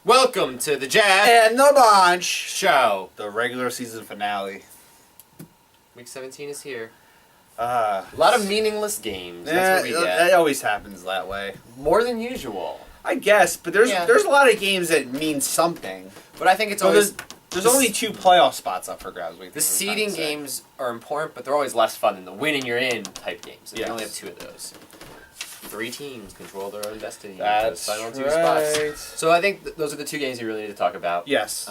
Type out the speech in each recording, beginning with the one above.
Welcome to the Jeff And the Bonch Show. The regular season finale. Week 17 is here. A A lot of meaningless games. That's what we get. That always happens that way. More than usual. I guess, but there's a lot of games that mean something. But I think it's So always... there's only 2 playoff spots up for grabs. The seeding games are important, but they're always less fun than the winning you're in type games. And Yes. we only have 2 of those. 3 teams control their own destiny. That's the final 2 right. spots. So I think those are the 2 games you really need to talk about. Yes.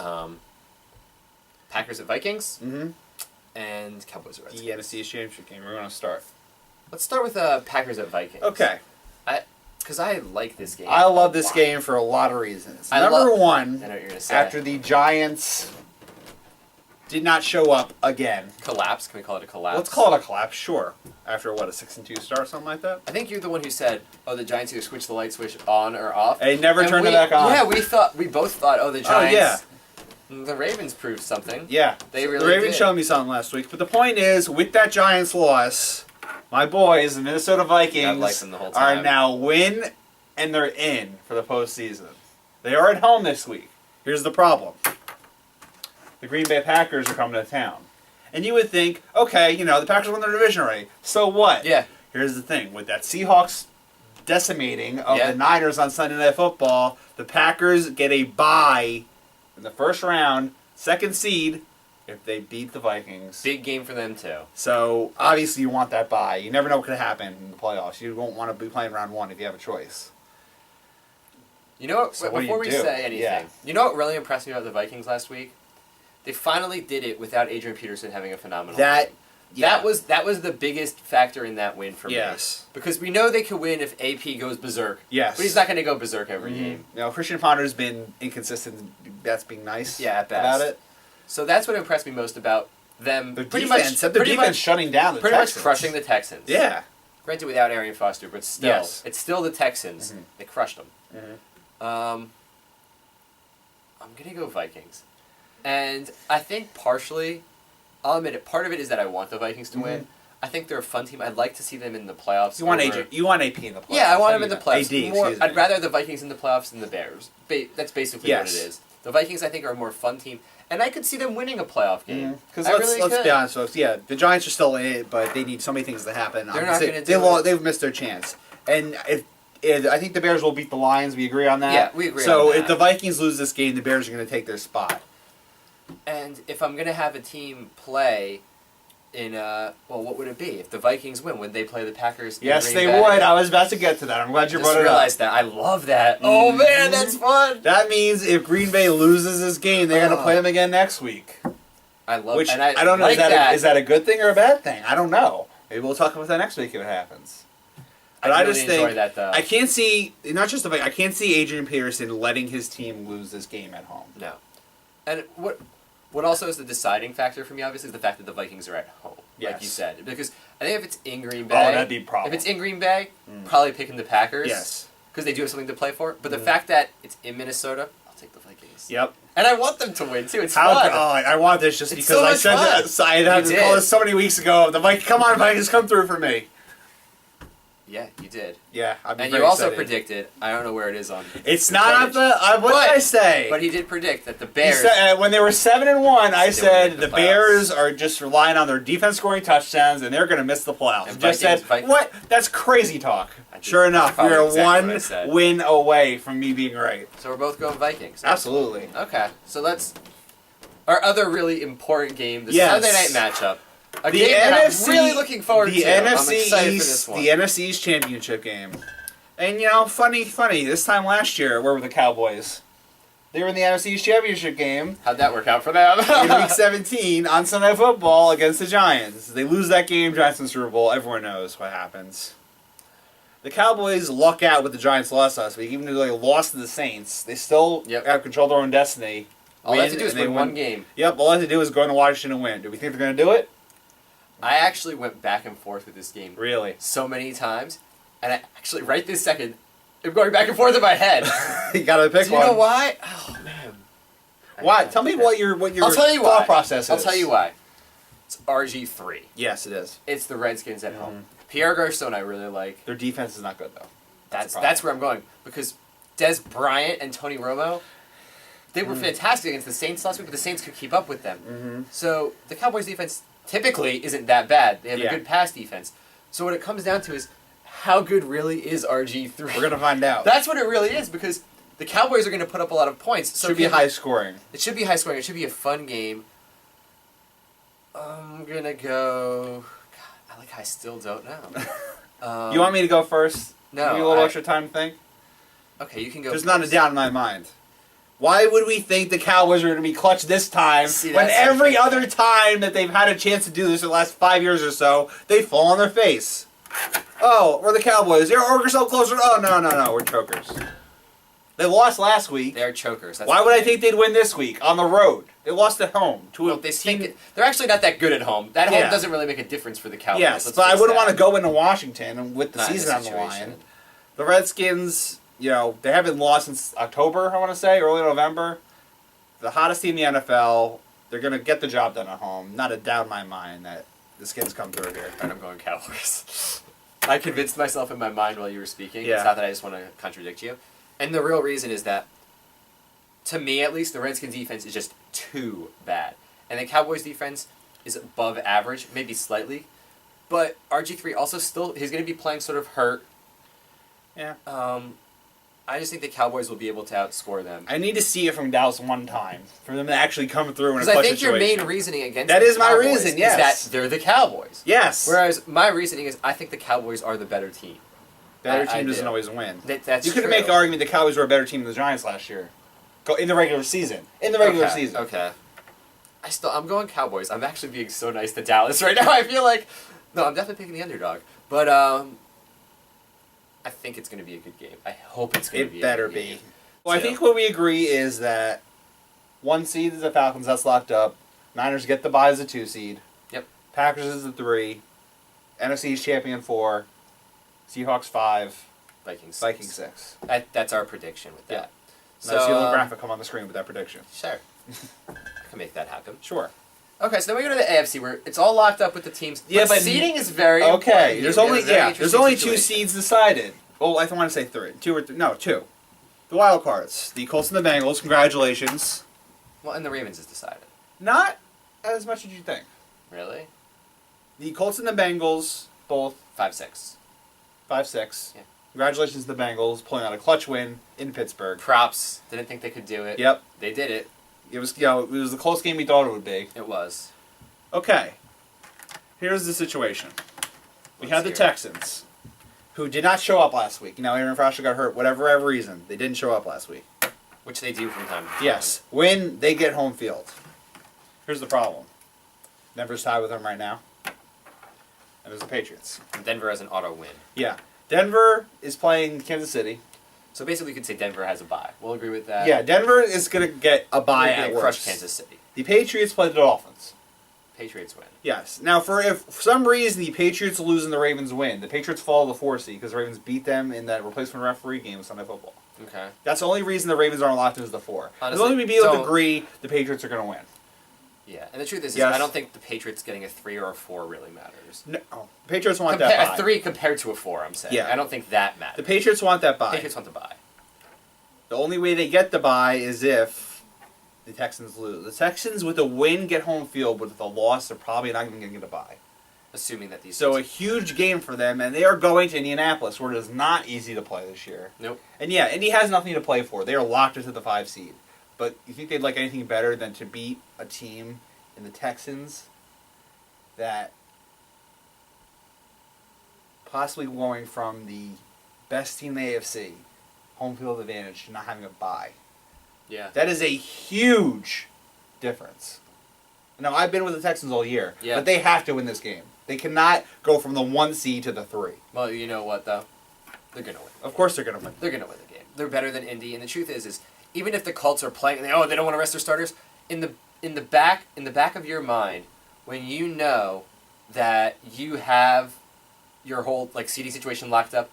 Packers at Vikings. Mm-hmm. And Cowboys at Redskins. The NFC Championship game. We're going to start. Let's start with Packers at Vikings. Okay. Because I like this game. I love this game for a lot of reasons. I Number I know one, what you're going to say. after the Giants did not show up again. Collapse? Can we call it a collapse? Let's call it a collapse, sure. After, what, a 6-2 start, something like that? I think you're the one who said, "Oh, the Giants either switch the light switch on or off." They never turned it we- back on. Yeah, we both thought, "Oh, the Giants." yeah. The Ravens proved something. Yeah. They really The Ravens did. showed me something last week. But the point is, with that Giants loss, my boys, the Minnesota I've Vikings, liked them the whole are time. now win and they're in for the postseason. They are at home this week. Here's the problem. The Green Bay Packers are coming to town. And you would think, okay, the Packers won their division already. So what? Yeah. Here's the thing. With that Seahawks decimating of Yeah. the Niners on Sunday Night Football, the Packers get a bye in the first round, second seed, if they beat the Vikings. Big game for them too. So, obviously you want that bye. You never know what could happen in the playoffs. You won't want to be playing round 1 if you have a choice. You know what? So what do before you we do? say anything, Yeah. you know what really impressed me about the Vikings last week? They finally did it without Adrian Peterson having a phenomenal game. That was the biggest factor in that win for Yes. me. Because we know they could win if AP goes berserk. Yes. But he's not going to go berserk every game. Christian Ponder's been inconsistent. That's being nice Yeah, at best. about it. So that's what impressed me most about them. Their pretty defense, much, their defense shutting down the pretty Texans. much crushing the Texans. Yeah. Granted, without Arian Foster, but still, Yes. it's still the Texans. Mhm. They crushed them. Mm-hmm. I'm gonna go Vikings, and I think partially, I'll admit it. Part of it is that I want the Vikings to win. I think they're a fun team. I'd like to see them in the playoffs. You want over- You want AP in the playoffs. Yeah, I want them in the playoffs. AD, More, excuse me. I'd rather the Vikings in the playoffs than the Bears. That's basically what it Yes. is. The Vikings, I think, are a more fun team, and I could see them winning a playoff game. Because I really let's could. be honest, folks. Yeah, the Giants are still in it, but they need so many things to happen. They're not gonna do it. They've missed their chance. And I think the Bears will beat the Lions. We agree on that. Yeah, we agree So on that. if the Vikings lose this game, the Bears are going to take their spot. And if I'm gonna have a team play in what would it be if the Vikings win? Would they play the Packers? in Yes, Green they Bay? would. I was about to get to that. I'm glad you Just brought it up. realized that. I love that. Oh man, that's fun. That means if Green Bay loses this game, they're going to play them again next week. I love. Which and I don't know. Like Is that a good thing or a bad thing? I don't know. Maybe we'll talk about that next week if it happens. But I really just enjoy think that though. I can't see not just the I can't see Adrian Peterson letting his team lose this game at home. No, and what also is the deciding factor for me? Obviously, is the fact that the Vikings are at home, like Yes. you said. Because I think if it's in Green Bay, Oh, that'd be a problem. If it's in Green Bay, probably picking the Packers. Yes. Because they do have something to play for. But the fact that it's in Minnesota, I'll take the Vikings. Yep. And I want them to win too. It's How? fun. Oh, I want this just It's because so I much said fun. that. So I had You to call did. this so many weeks ago. The Vikings, come on, Vikings, come through for me. Yeah, you did. Yeah, I'd be And very you also excited. predicted. I don't know where it is on. It's not on the. What But- did I say? But he did predict that the He Bears. said, when they were 7-1, I They said would the make the Bears are just relying on their defense scoring touchdowns and they're going to miss the playoffs. And Just Vikings- said, Vikings- what? That's crazy talk. did- Sure enough, probably we're exactly what I one said. win away from me being right. So we're both going Vikings. Absolutely. Okay, so let's. Our other really important game, the Yes. Sunday night matchup. A The game that NFC, I'm really looking forward the to. I'm NFC excited East, for this one. the NFC's championship game. And funny. This time last year, where were the Cowboys? They were in the NFC's championship game How'd that work out for them? in Week 17 on Sunday Night Football against the Giants. They lose that game, Giants in the Super Bowl. Everyone knows what happens. The Cowboys luck out with the Giants loss last week. Even though they lost to the Saints, they still have control of their own destiny. All they have to do is win one game. Yep, all they have to do is go into Washington and win. Do we think they're going to do it? I actually went back and forth with this game Really? so many times, and I actually, right this second, I'm going back and forth in my head. You got to pick Do you one. know why? Oh, man. Why? Tell me what your I'll tell you thought why. process is. I'll tell you why. It's RG3. Yes, it is. It's the Redskins at home. Pierre Garçon I really like. Their defense is not good, though. That's where I'm going. Because Des Bryant and Tony Romo, They were fantastic against the Saints last week, but the Saints could keep up with them. So the Cowboys' defense typically isn't that bad. They have a good pass defense. So what it comes down to is, how good really is RG3? We're going to find out. That's what it really is, because the Cowboys are going to put up a lot of points. So it should be high scoring. It should be high scoring. It should be a fun game. I'm going to go... God, I still don't know. You want me to go first? No. Give me a little extra time to think? Okay, you can go There's first. not a doubt in my mind. Why would we think the Cowboys are going to be clutch this time when every other time that they've had a chance to do this in the last 5 years or so, they fall on their face? Oh, we're the Cowboys. We're so closer. Oh, no. We're chokers. They lost last week. They're chokers. Why would I think they'd win this week on the road? They lost at home. They're actually not that good at home. That home doesn't really make a difference for the Cowboys. Yes, but I wouldn't want to go into Washington with the season on the line. The Redskins... they haven't lost since October, I want to say, early November. The hottest team in the NFL. They're going to get the job done at home. Not a doubt in my mind that the Skins come through here. And I'm going Cowboys. I convinced myself in my mind while you were speaking. Yeah. It's not that I just want to contradict you. And the real reason is that, to me at least, the Redskins defense is just too bad. And the Cowboys defense is above average, maybe slightly. But RG3 also he's going to be playing sort of hurt. Yeah. I just think the Cowboys will be able to outscore them. I need to see it from Dallas one time for them to actually come through in a clutch Because I think situation. your main reasoning against that the is my Cowboys reason. Yes, is that they're the Cowboys. Yes. Whereas my reasoning is I think the Cowboys are the better team. Better team doesn't always win. That's you could true. make the argument the Cowboys were a better team than the Giants last year. In the regular season. Okay. I'm going Cowboys. I'm actually being so nice to Dallas right now. I feel like I'm definitely picking the underdog. But I think it's going to be a good game. I hope it's going to be a good game. It better be. Well, I think what we agree is that 1 seed is the Falcons. That's locked up. Niners get the bye as a 2 seed. Yep. Packers is the 3. NFC's champion 4. Seahawks 5. Vikings 6. Vikings 6. That's our prediction with that. Yeah. So, Now see a little graphic come on the screen with that prediction. Sure. I can make that happen. Sure. Okay, so then we go to the AFC where it's all locked up with the teams. Yeah, but seeding is very important. There's only 2 seeds decided. Well, I want to say 3. 2 or 3. No, 2. The wild cards. The Colts and the Bengals. Congratulations. Well, and the Ravens is decided. Not as much as you think. Really? The Colts and the Bengals both 5-6. 5-6. Yeah. Congratulations to the Bengals pulling out a clutch win in Pittsburgh. Props. Didn't think they could do it. Yep. They did it. It was it was the close game we thought it would be. It was. Okay. Here's the situation. We had the Texans, who did not show up last week. Aaron Frasher got hurt, whatever reason. They didn't show up last week. Which they do from time to time. Yes. When they get home field. Here's the problem. Denver's tied with them right now. And there's the Patriots. Denver has an auto win. Yeah. Denver is playing Kansas City. So basically, we could say Denver has a bye. We'll agree with that. Yeah, Denver is going to get a bye at worst. Crush Kansas City. The Patriots play the Dolphins. Patriots win. Yes. Now, if for some reason the Patriots lose and the Ravens win, the Patriots fall to the 4 seed because the Ravens beat them in that replacement referee game with Sunday Football. Okay. That's the only reason the Ravens aren't locked into the 4. Honestly, as long as we be able to agree the Patriots are going to win. Yeah, and the truth is, Yes. I don't think the Patriots getting a 3 or a 4 really matters. No, the Patriots want that bye. A 3 compared to a 4, I'm saying. Yeah. I don't think that matters. The Patriots want that bye. Patriots want the bye. The only way they get the bye is if the Texans lose. The Texans, with a win, get home field, but with a loss, they're probably not even going to get a bye. Assuming that these... So a huge game for them, and they are going to Indianapolis, where it is not easy to play this year. Nope. And yeah, Indy has nothing to play for. They are locked into the 5 seed. But you think they'd like anything better than to beat a team in the Texans that possibly going from the best team in the AFC, home field advantage, to not having a bye? Yeah. That is a huge difference. Now, I've been with the Texans all year, but they have to win this game. They cannot go from the 1 seed to the 3. Well, you know what, though? They're going to win. Of course they're going to win. They're going to win the game. They're better than Indy, and the truth is even if the Colts are playing, and they don't want to rest their starters, in the back of your mind, when you know that you have your whole CD situation locked up,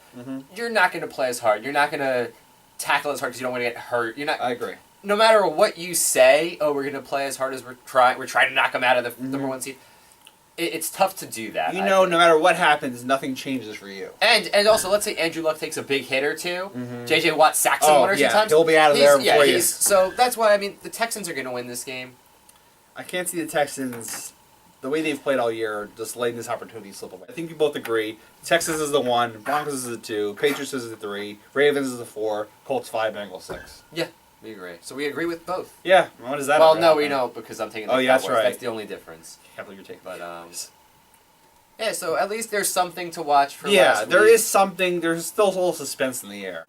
you're not going to play as hard. You're not going to tackle as hard because you don't want to get hurt. You're not. I agree. No matter what you say, we're going to play as hard as we're trying to knock them out of the number 1 seed. it's tough to do that. You know, no matter what happens, nothing changes for you. And also, let's say Andrew Luck takes a big hit or two. Mm-hmm. J.J. Watt sacks him one or two times. He'll be out of there before you. So that's why, I mean, the Texans are going to win this game. I can't see the Texans, the way they've played all year, just letting this opportunity slip away. I think you both agree. Texans is the 1, Broncos is the 2, Patriots is the 3, Ravens is the 4, Colts 5, Bengals 6. Yeah, we agree. So we agree with both. Yeah, what is that? Well, no, we don't because I'm taking the Cowboys. That's right. That's the only difference. Can't believe you're taking But, yeah, so at least there's something to watch for last Yeah, week. there is something. There's still a little suspense in the air.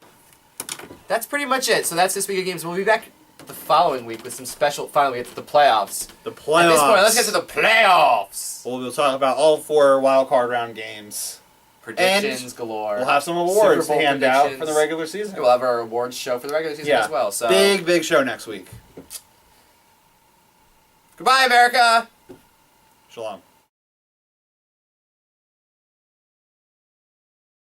That's pretty much it. So that's this week of games. We'll be back the following week with some special. Finally, we get to the playoffs. The playoffs. At this point, let's get to the playoffs. We'll talk about all 4 wild card round games. Predictions galore. We'll have some awards Super to Bowl hand out for the predictions. regular season. We'll have our awards show for the regular season as well. So big show next week. goodbye, America. Shalom.